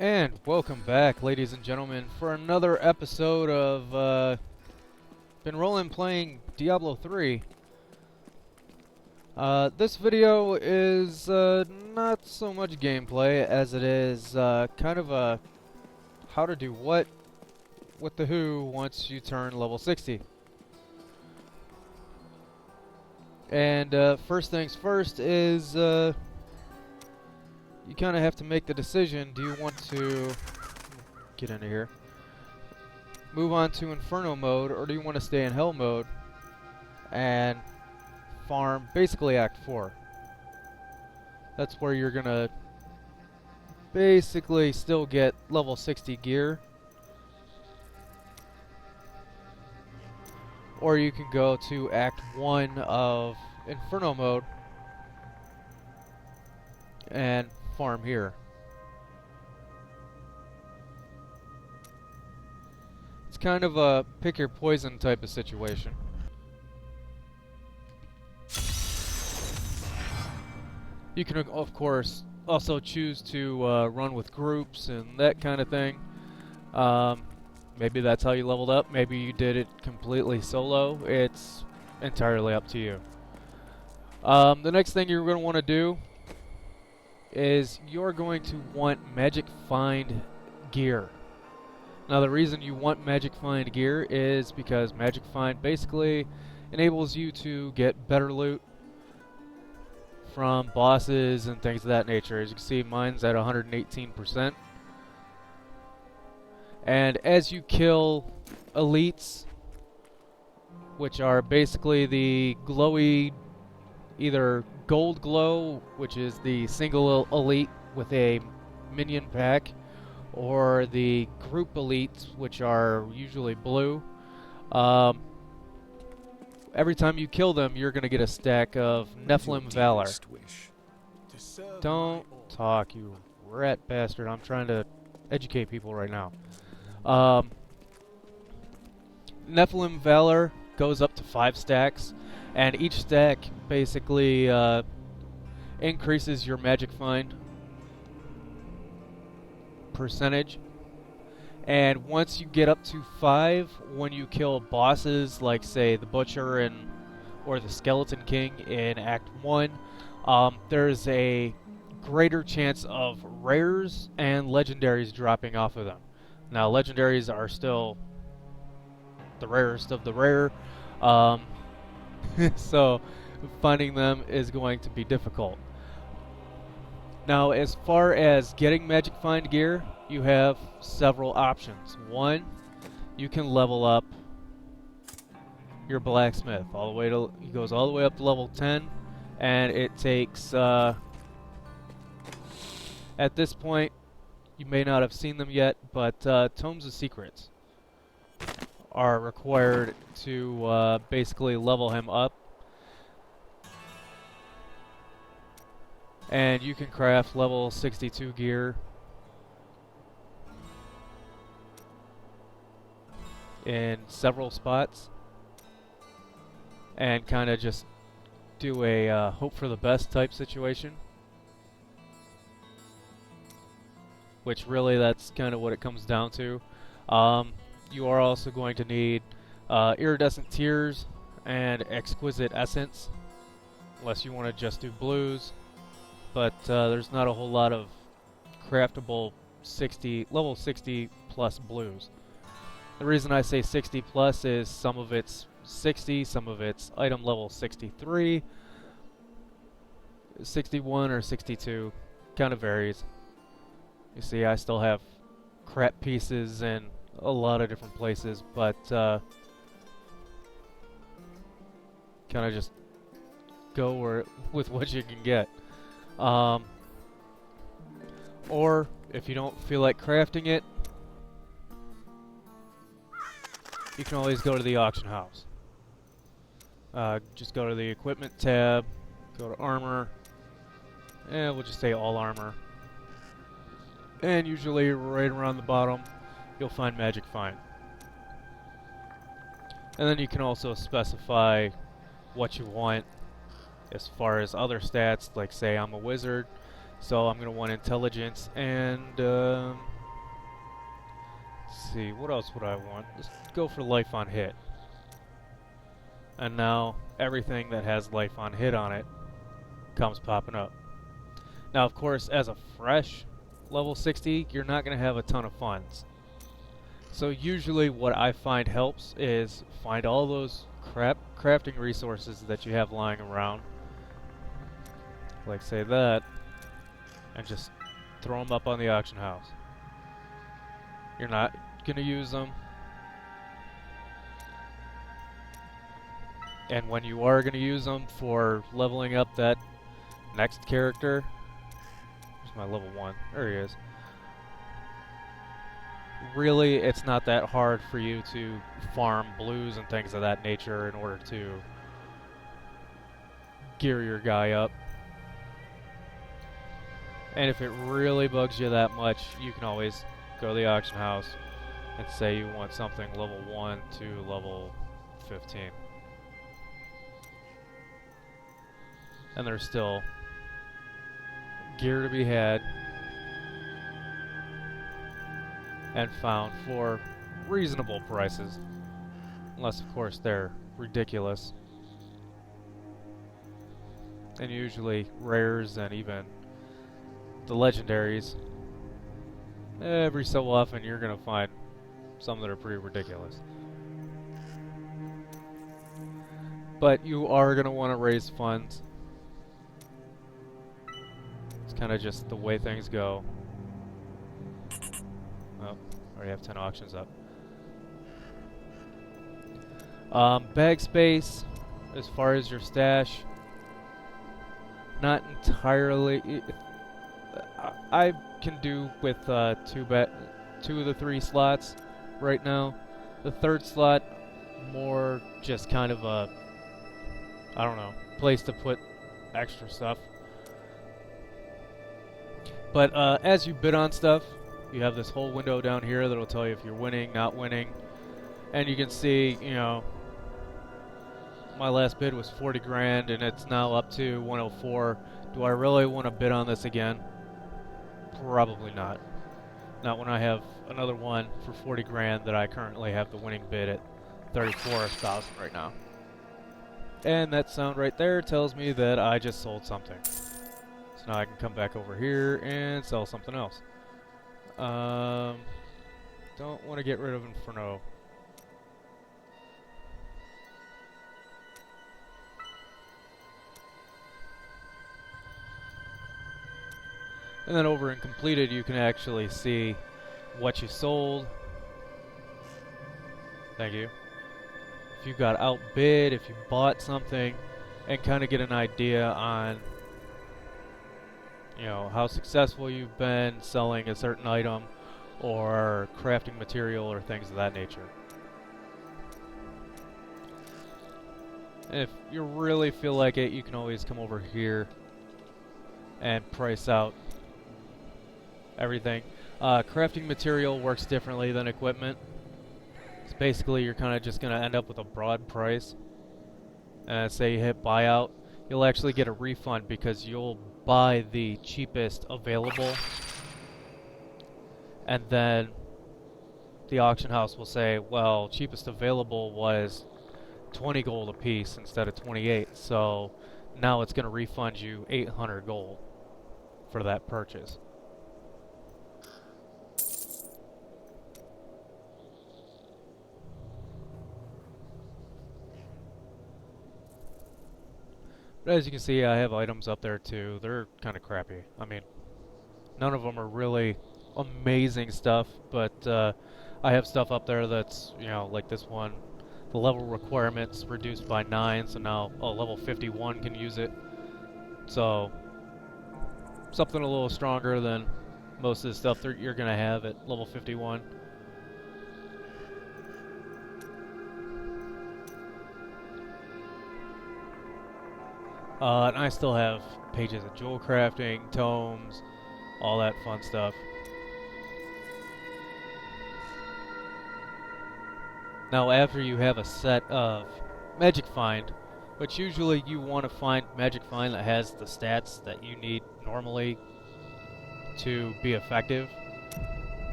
And welcome back, ladies and gentlemen, for another episode of been rolling playing Diablo 3. This video is not so much gameplay as it is kind of a how to do what with the who once you turn level 60. And first things first is you kind of have to make the decision, do you want to get into here, move on to Inferno mode, or do you want to stay in Hell mode and farm basically Act 4? That's where you're gonna basically still get level 60 gear. Or you can go to Act 1 of Inferno mode and farm here. It's kind of a pick your poison type of situation. You can, of course, also choose to run with groups and that kind of thing. Maybe that's how you leveled up. Maybe you did it completely solo. It's entirely up to you. The next thing you're going to want to do is you're going to want Magic Find gear. Now the reason you want Magic Find gear is because Magic Find basically enables you to get better loot from bosses and things of that nature. As you can see, mine's at 118%. And as you kill elites, which are basically the glowy, either gold glow, which is the single elite with a minion pack, or the group elites, which are usually blue. Every time you kill them, you're going to get a stack of Nephilim Valor. Don't talk, you rat bastard. I'm trying to educate people right now. Nephilim Valor goes up to 5 stacks, and each stack basically increases your Magic Find percentage. And once you get up to 5, when you kill bosses like, say, the Butcher or the Skeleton King in Act 1, there's a greater chance of rares and legendaries dropping off of them. Now, legendaries are still the rarest of the rare, so finding them is going to be difficult. Now, as far as getting Magic Find gear, you have several options. One, you can level up your blacksmith all the way to, he goes all the way up to level 10, and it takes at this point, you may not have seen them yet, but Tomes of Secrets are required to basically level him up. And you can craft level 62 gear in several spots and kind of just do a hope for the best type situation. Which really, that's kind of what it comes down to. You are also going to need Iridescent Tears and Exquisite Essence, unless you want to just do blues. But there's not a whole lot of craftable level 60 plus blues. The reason I say 60 plus is some of it's 60, some of it's item level 63, 61 or 62, kind of varies. You see, I still have crap pieces in a lot of different places, but kind of just go with what you can get. Or if you don't feel like crafting it, you can always go to the auction house. Just go to the equipment tab, go to armor, and we'll just say all armor. And usually right around the bottom, you'll find Magic Find. And then you can also specify what you want as far as other stats, like say I'm a wizard, So I'm going to want intelligence and let's see, what else would I want? Let's go for life on hit. And now everything that has life on hit on it comes popping up. Now, of course, as a fresh level 60, you're not going to have a ton of funds. So usually what I find helps is find all those crafting resources that you have lying around, like say that, and just throw them up on the auction house. You're not going to use them. And when you are going to use them for leveling up that next character, where's my level 1? There he is. Really, it's not that hard for you to farm blues and things of that nature in order to gear your guy up. And if it really bugs you that much, you can always go to the auction house and say you want something level 1 to level 15. And there's still gear to be had and found for reasonable prices, unless of course they're ridiculous. And usually rares and even the legendaries, every so often you're gonna find some that are pretty ridiculous. But you are gonna want to raise funds. It's kind of just the way things go. Oh, already have 10 auctions up. Bag space, as far as your stash, not entirely. I can do with two of the 3 slots right now. The 3rd slot, more just kind of a, I don't know, place to put extra stuff. But as you bid on stuff, you have this whole window down here that'll tell you if you're winning, not winning. And you can see, you know, my last bid was 40 grand and it's now up to 104. Do I really want to bid on this again? Probably not. Not when I have another one for 40 grand that I currently have the winning bid at 34,000 right now. And that sound right there tells me that I just sold something. So now I can come back over here and sell something else. Don't want to get rid of Inferno. And then over in completed, you can actually see what you sold. Thank you. If you got outbid, if you bought something, and kind of get an idea on, you know, how successful you've been selling a certain item or crafting material or things of that nature. And if you really feel like it, you can always come over here and price out everything. Crafting material works differently than equipment. So basically you're kind of just going to end up with a broad price. And say you hit buyout, you'll actually get a refund because you'll buy the cheapest available. And then the auction house will say, well, cheapest available was 20 gold a piece instead of 28. So now it's going to refund you 800 gold for that purchase. But as you can see, I have items up there too. They're kind of crappy. I mean, none of them are really amazing stuff, but I have stuff up there that's, you know, like this one. The level requirement's reduced by 9, so now level 51 can use it. So, something a little stronger than most of the stuff that you're going to have at level 51. And I still have pages of jewel crafting, tomes, all that fun stuff. Now after you have a set of Magic Find, which usually you want to find Magic Find that has the stats that you need normally to be effective,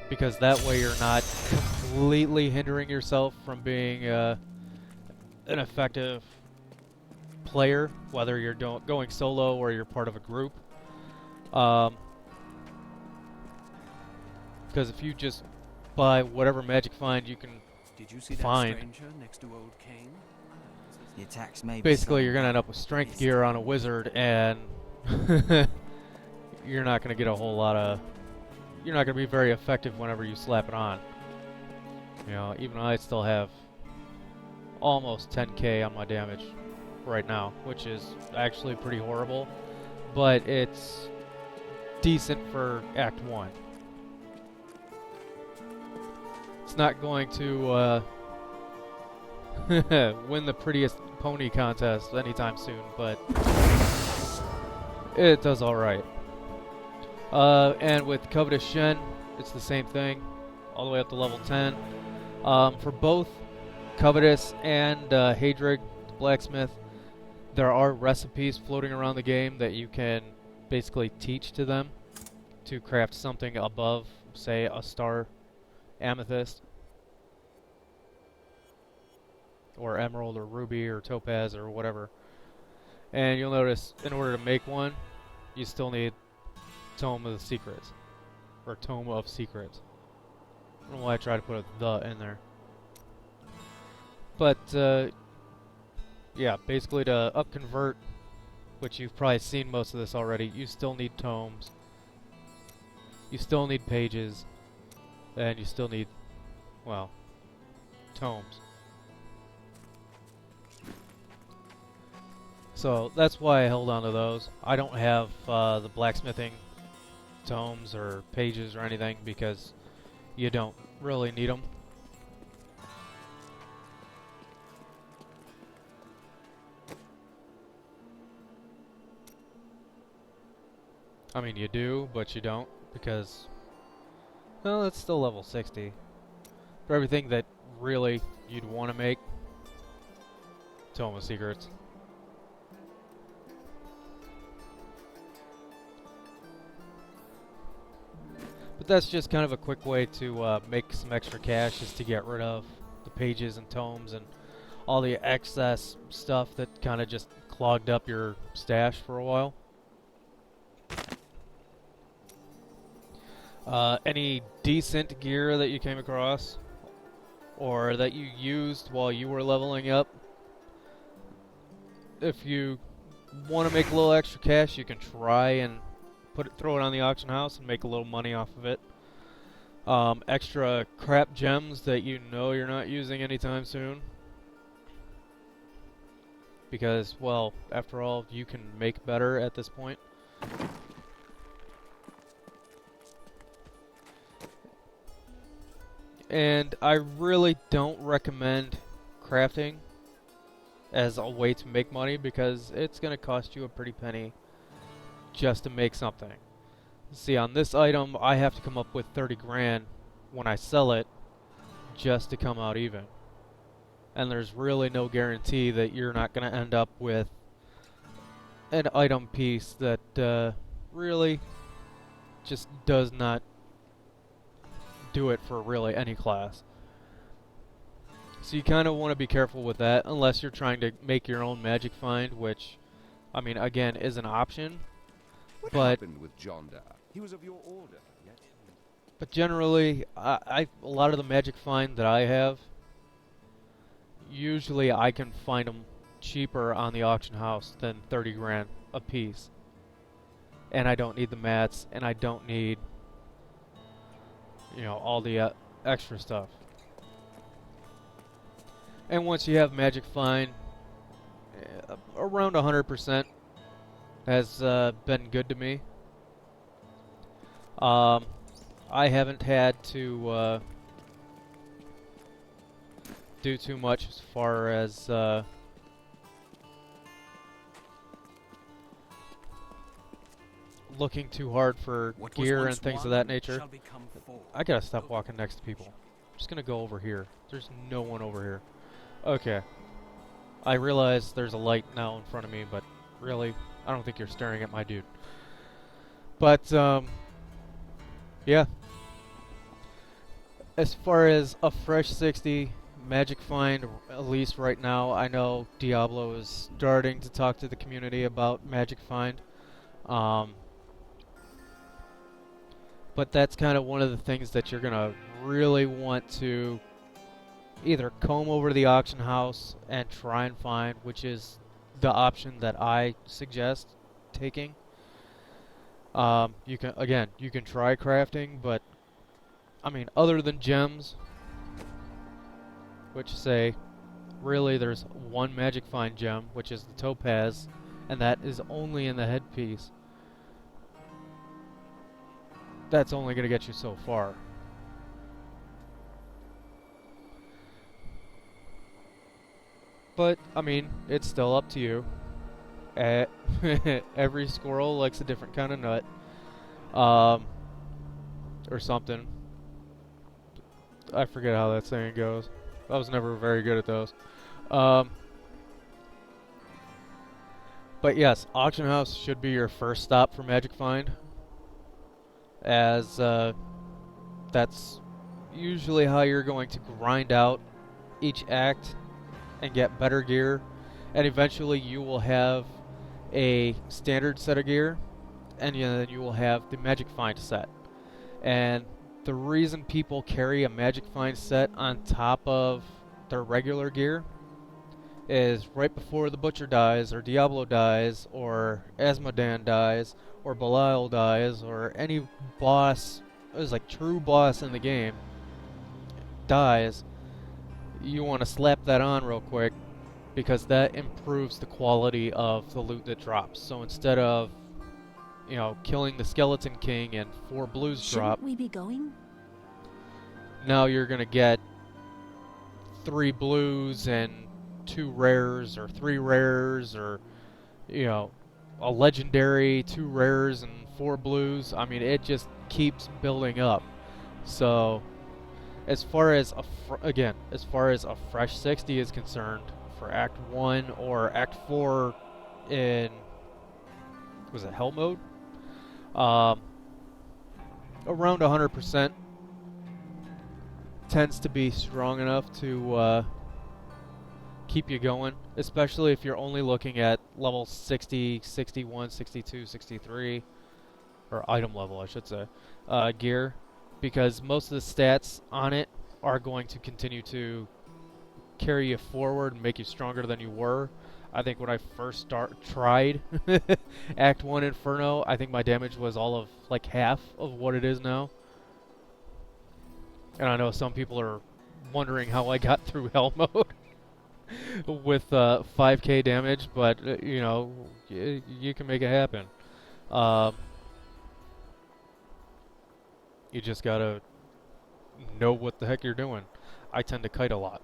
because that way you're not completely hindering yourself from being an effective player, whether you're going solo or you're part of a group. Because if you just buy whatever magic find you can find, next to old Kane? The attacks may be basically you're going to end up with strength gear on a wizard, and you're not going to get a whole lot of... You're not going to be very effective whenever you slap it on. You know, even I still have almost 10k on my damage right now, which is actually pretty horrible, but it's decent for Act 1. It's not going to win the prettiest pony contest anytime soon, but it does alright. And with Covetous Shen, it's the same thing, all the way up to level 10. For both Covetous and Hadrig, the blacksmith, there are recipes floating around the game that you can basically teach to them to craft something above, say, a star amethyst, or emerald, or ruby, or topaz, or whatever. And you'll notice, in order to make one, you still need Tome of the Secrets, or Tome of Secrets. I don't know why I tried to put a "the" in there. But, yeah, basically to upconvert, which you've probably seen most of this already, you still need tomes, you still need pages, and you still need, well, tomes. So that's why I held on to those. I don't have the blacksmithing tomes or pages or anything, because you don't really need them. I mean, you do, but you don't, because, well, it's still level 60. For everything that really you'd want to make, Tome of Secrets. But that's just kind of a quick way to make some extra cash, is to get rid of the pages and tomes and all the excess stuff that kind of just clogged up your stash for a while. Any decent gear that you came across, or that you used while you were leveling up, if you want to make a little extra cash, you can try and throw it on the auction house and make a little money off of it. Extra crap gems that you know you're not using anytime soon, because, well, after all, you can make better at this point. And I really don't recommend crafting as a way to make money, because it's going to cost you a pretty penny just to make something. See, on this item, I have to come up with 30 grand when I sell it just to come out even. And there's really no guarantee that you're not going to end up with an item piece that really just does not do it for really any class. So you kind of want to be careful with that, unless you're trying to make your own magic find, which, I mean, again, is an option. What but happened with Jonda? He was of your order, yet. But generally, a lot of the magic find that I have, usually I can find them cheaper on the auction house than 30 grand a piece. And I don't need the mats, and I don't need, you know, all the extra stuff. And once you have magic find, around 100% has been good to me. I haven't had to do too much as far as looking too hard for gear and things of that nature. I gotta stop walking next to people. I'm just gonna go over here. There's no one over here. Okay. I realize there's a light now in front of me, but really, I don't think you're staring at my dude. But yeah, as far as a fresh 60 Magic Find, at least right now, I know Diablo is starting to talk to the community about Magic Find. Um, but that's kind of one of the things that you're going to really want to either comb over to the auction house and try and find, which is the option that I suggest taking. You can try crafting, but I mean, other than gems, which say really there's one magic find gem, which is the topaz, and that is only in the headpiece. That's only going to get you so far. But I mean, it's still up to you. Eh, every squirrel likes a different kind of nut, um, or something. I forget how that saying goes. I was never very good at those. Um, but yes, auction house should be your first stop for Magic Find, as that's usually how you're going to grind out each act and get better gear, and eventually you will have a standard set of gear, and then you will have the Magic Find set. And the reason people carry a Magic Find set on top of their regular gear is right before the Butcher dies, or Diablo dies, or Asmodan dies, or Belial dies, or any boss, is like true boss in the game, dies, you want to slap that on real quick because that improves the quality of the loot that drops. So instead of, killing the Skeleton King and 4 blues drop, Shouldn't we be going? now you're going to get 3 blues and 2 rares, or 3 rares, or, a legendary, 2 rares and 4 blues. I mean, it just keeps building up. So, as far as a fresh 60 is concerned, for Act 1 or Act 4 in, was it Hell Mode? Around 100% tends to be strong enough to keep you going, especially if you're only looking at level 60, 61, 62, 63, or item level, I should say, gear, because most of the stats on it are going to continue to carry you forward and make you stronger than you were. I think when I first tried Act 1 Inferno, I think my damage was all of like half of what it is now. And I know some people are wondering how I got through Hell Mode with 5k damage, but you can make it happen. You just gotta know what the heck you're doing. I tend to kite a lot.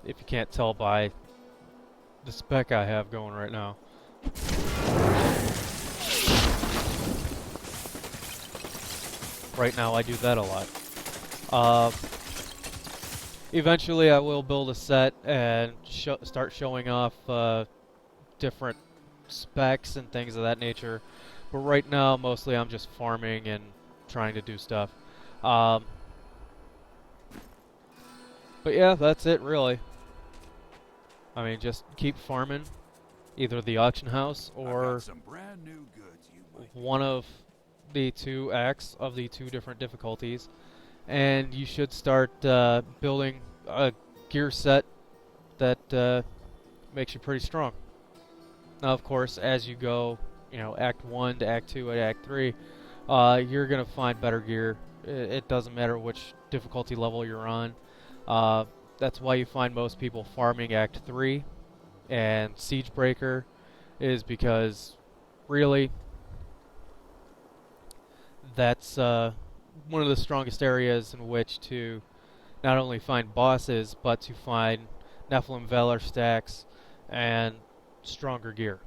If you can't tell by the spec I have going right now. Right now I do that a lot. Eventually I will build a set and start showing off different specs and things of that nature. But right now mostly I'm just farming and trying to do stuff. But yeah, that's it really. I mean, just keep farming either the auction house or some brand new goods you might one of the 2 acts of the 2 different difficulties, and you should start building a gear set that makes you pretty strong. Now, of course, as you go, Act 1 to Act 2 and Act 3, you're going to find better gear. It doesn't matter which difficulty level you're on. That's why you find most people farming Act 3 and Siegebreaker, is because really that's one of the strongest areas in which to not only find bosses, but to find Nephilim Valor stacks and stronger gear.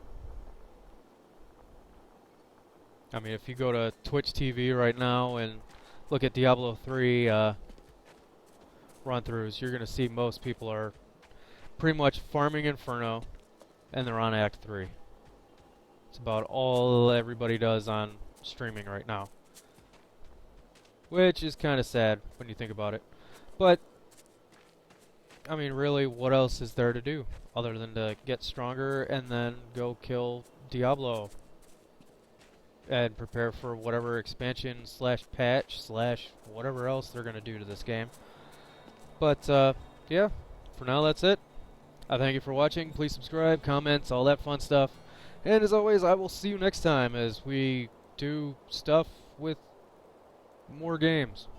I mean, if you go to Twitch TV right now and look at Diablo 3 run-throughs, you're going to see most people are pretty much farming Inferno, and they're on Act 3. It's about all everybody does on streaming right now. Which is kind of sad when you think about it. But, I mean, really, what else is there to do other than to get stronger and then go kill Diablo and prepare for whatever expansion slash patch slash whatever else they're going to do to this game. But, yeah, for now that's it. I thank you for watching. Please subscribe, comments, all that fun stuff. And as always, I will see you next time as we do stuff with more games.